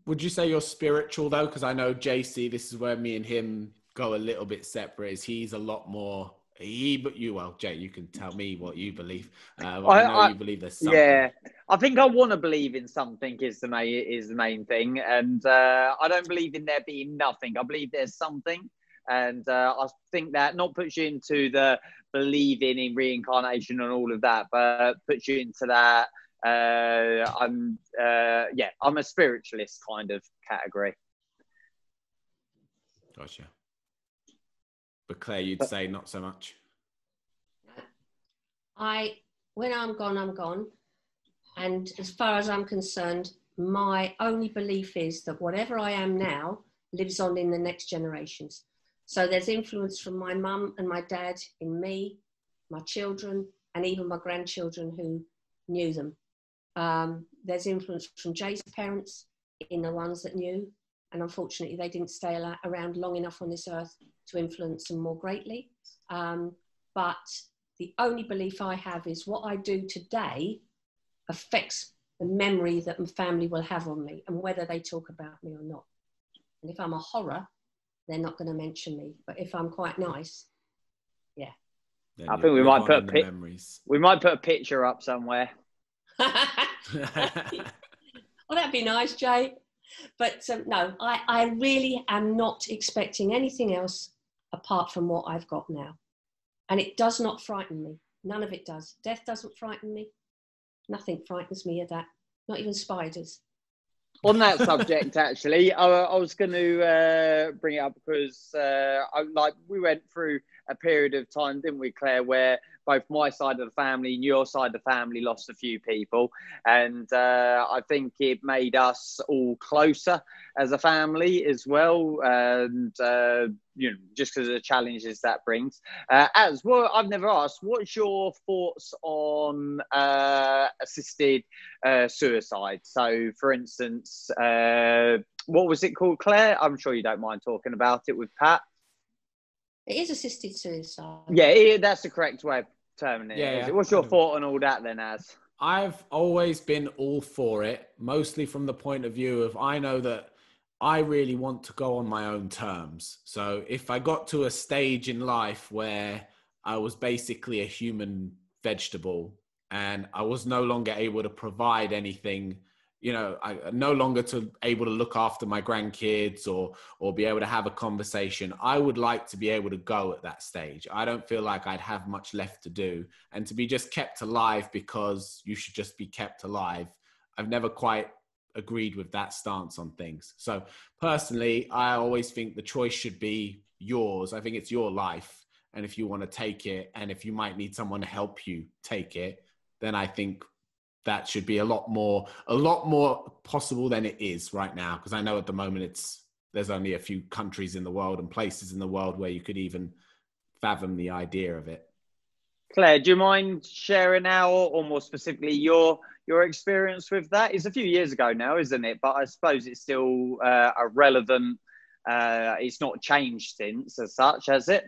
Would you say you're spiritual though? Because I know JC, this is where me and him go a little bit separate. Is he's a lot more but you, well, Jay, you can tell me what you believe. I know you believe there's something. Yeah, I think I want to believe in something is the main thing, and I don't believe in there being nothing. I believe there's something, and I think that not puts you into the believing in reincarnation and all of that, but puts you into that. I'm a spiritualist kind of category. Gotcha. But Claire, you'd say not so much. When I'm gone, I'm gone. And as far as I'm concerned, my only belief is that whatever I am now lives on in the next generations. So there's influence from my mum and my dad in me, my children, and even my grandchildren who knew them. There's influence from Jay's parents in the ones that knew. And unfortunately, they didn't stay around long enough on this earth to influence them more greatly. But the only belief I have is what I do today affects the memory that my family will have on me and whether they talk about me or not. And if I'm a horror, they're not going to mention me. But if I'm quite nice, yeah. I think we might put a picture up somewhere. Well, that'd be nice, Jay. But no, I really am not expecting anything else apart from what I've got now. And it does not frighten me. None of it does. Death doesn't frighten me. Nothing frightens me of that. Not even spiders. On that subject, actually, I was going to bring it up because we went through a period of time, didn't we, Claire, where both my side of the family and your side of the family lost a few people. And I think it made us all closer as a family as well. And, just because of the challenges that brings. As well, I've never asked, what's your thoughts on assisted suicide? So, for instance, what was it called, Claire? I'm sure you don't mind talking about it with Pat. It is assisted suicide. Yeah, that's the correct way of terming it. Yeah. What's your thought on all that then, Az? I've always been all for it, mostly from the point of view of I know that I really want to go on my own terms. So if I got to a stage in life where I was basically a human vegetable and I was no longer able to provide anything, I no longer able to look after my grandkids or be able to have a conversation, I would like to be able to go at that stage. I don't feel like I'd have much left to do. And to be just kept alive because you should just be kept alive, I've never quite agreed with that stance on things. So personally, I always think the choice should be yours. I think it's your life. And if you want to take it, and if you might need someone to help you take it, then I think that should be a lot more possible than it is right now. Because I know at the moment there's only a few countries in the world and places in the world where you could even fathom the idea of it. Claire, do you mind sharing now, or more specifically, your experience with that? It's a few years ago now, isn't it? But I suppose it's still a relevant. It's not changed since, as such, has it?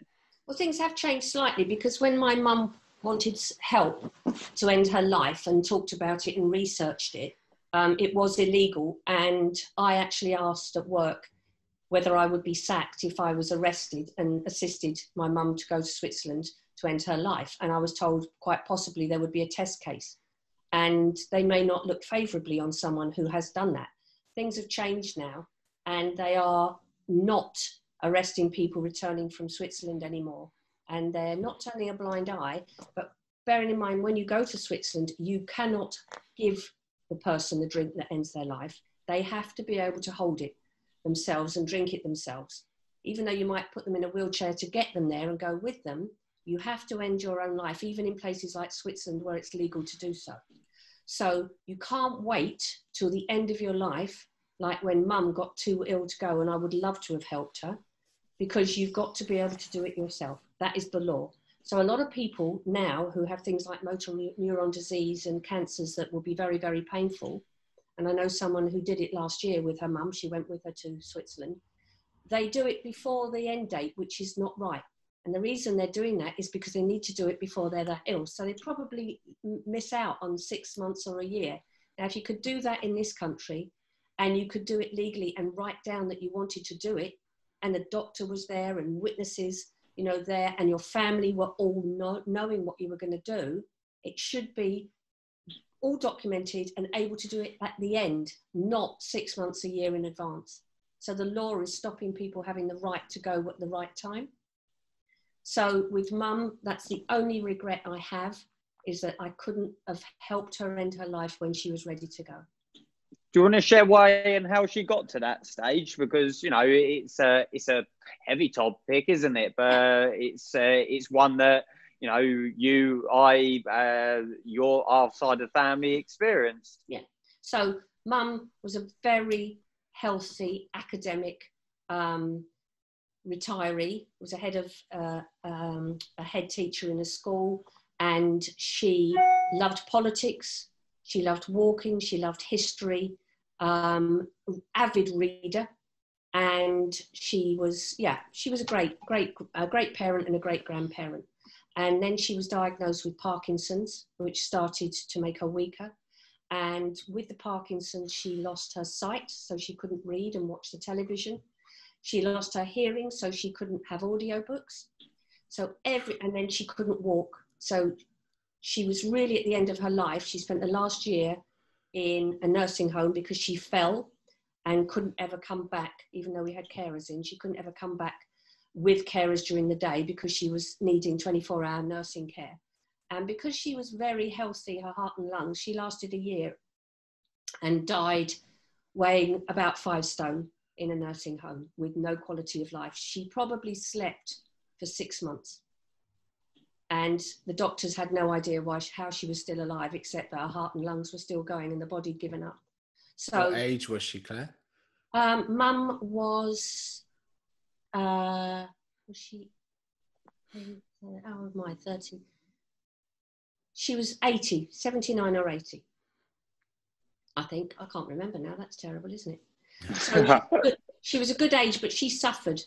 Well, things have changed slightly because when my mum wanted help to end her life and talked about it and researched it, it was illegal. And I actually asked at work whether I would be sacked if I was arrested and assisted my mum to go to Switzerland to end her life. And I was told quite possibly there would be a test case. And they may not look favourably on someone who has done that. Things have changed now, and they are not arresting people returning from Switzerland anymore. And they're not turning a blind eye, but bearing in mind, when you go to Switzerland, you cannot give the person the drink that ends their life. They have to be able to hold it themselves and drink it themselves. Even though you might put them in a wheelchair to get them there and go with them, you have to end your own life, even in places like Switzerland where it's legal to do so. So you can't wait till the end of your life, like when Mum got too ill to go, and I would love to have helped her, because you've got to be able to do it yourself. That is the law. So a lot of people now who have things like motor neuron disease and cancers that will be very, very painful, and I know someone who did it last year with her mum, she went with her to Switzerland, they do it before the end date, which is not right. And the reason they're doing that is because they need to do it before they're that ill. So they probably miss out on 6 months or a year. Now, if you could do that in this country and you could do it legally and write down that you wanted to do it, and the doctor was there and witnesses, you know, there, and your family were all knowing what you were going to do, it should be all documented and able to do it at the end, not 6 months, a year in advance. So the law is stopping people having the right to go at the right time. So with Mum, that's the only regret I have, is that I couldn't have helped her end her life when she was ready to go. Do you want to share why and how she got to that stage? Because, you know, it's a heavy topic, isn't it? But it's one that, you know, our side of the family experienced. Yeah. So Mum was a very healthy academic retiree, was a head teacher in a school, and she loved politics, she loved walking, she loved history, avid reader, and she was a great parent and a great grandparent. And then she was diagnosed with Parkinson's, which started to make her weaker. And with the Parkinson's, she lost her sight, so she couldn't read and watch the television. She lost her hearing, so she couldn't have audiobooks. And then she couldn't walk. So she was really at the end of her life. She spent the last year in a nursing home because she fell and couldn't ever come back, even though we had carers in. She couldn't ever come back with carers during the day because she was needing 24-hour nursing care. And because she was very healthy, her heart and lungs, she lasted a year and died weighing about 5 stone in a nursing home with no quality of life. She probably slept for 6 months. And the doctors had no idea how she was still alive, except that her heart and lungs were still going and the body had given up. So, what age was she, Claire? Mum was, she, how am I, 30? She was 80, 79 or 80. I think, I can't remember now, that's terrible, isn't it? So she was a good age, but she suffered.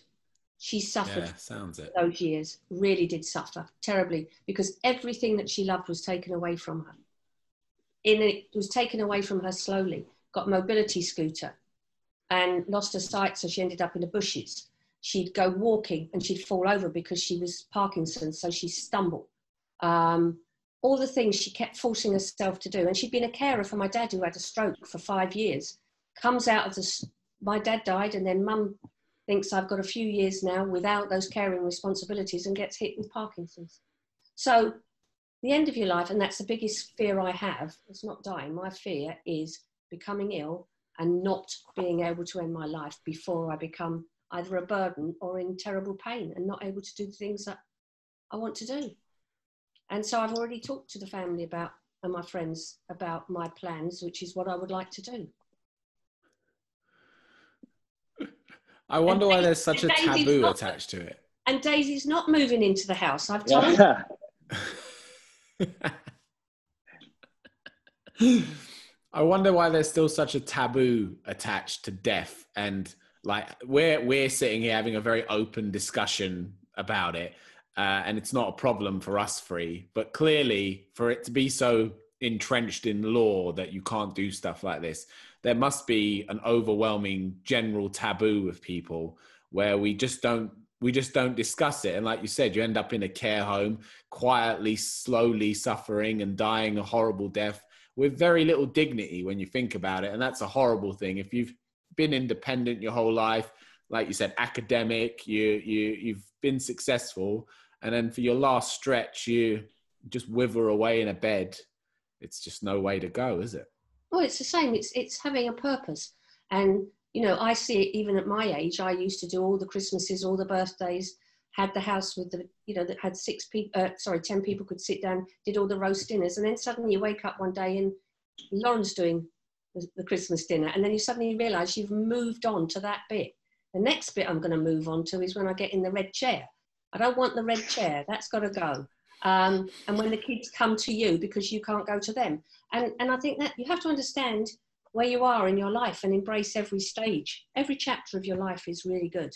She suffered. Yeah, sounds it. Those years, really did suffer terribly, because everything that she loved was taken away from her. It was taken away from her slowly. Got a mobility scooter and lost her sight, so she ended up in the bushes. She'd go walking and she'd fall over because she was Parkinson's, so she'd stumble. All the things she kept forcing herself to do. And she'd been a carer for my dad, who had a stroke for 5 years. Comes out of my dad died, and then Mum thinks I've got a few years now without those caring responsibilities, and gets hit with Parkinson's. So the end of your life, and that's the biggest fear I have, it's not dying. My fear is becoming ill and not being able to end my life before I become either a burden or in terrible pain and not able to do the things that I want to do. And so I've already talked to the family and my friends about my plans, which is what I would like to do. I wonder why there's such a taboo attached to it. And Daisy's not moving into the house, I've told her. I wonder why there's still such a taboo attached to death. And like we're sitting here having a very open discussion about it. And it's not a problem for us three, but clearly for it to be so entrenched in law that you can't do stuff like this, there must be an overwhelming general taboo with people where we just don't discuss it. And like you said, you end up in a care home, quietly, slowly suffering and dying a horrible death with very little dignity when you think about it. And that's a horrible thing. If you've been independent your whole life, like you said, academic, you've been successful, and then for your last stretch, you just wither away in a bed. It's just no way to go, is it? Well, it's the same. It's having a purpose. And, you know, I see it even at my age. I used to do all the Christmases, all the birthdays, had the house with the, you know, that had 10 people could sit down, did all the roast dinners. And then suddenly you wake up one day and Lauren's doing the Christmas dinner. And then you suddenly realise you've moved on to that bit. The next bit I'm going to move on to is when I get in the red chair. I don't want the red chair. That's got to go. And when the kids come to you because you can't go to them. And I think that you have to understand where you are in your life and embrace every stage. Every chapter of your life is really good.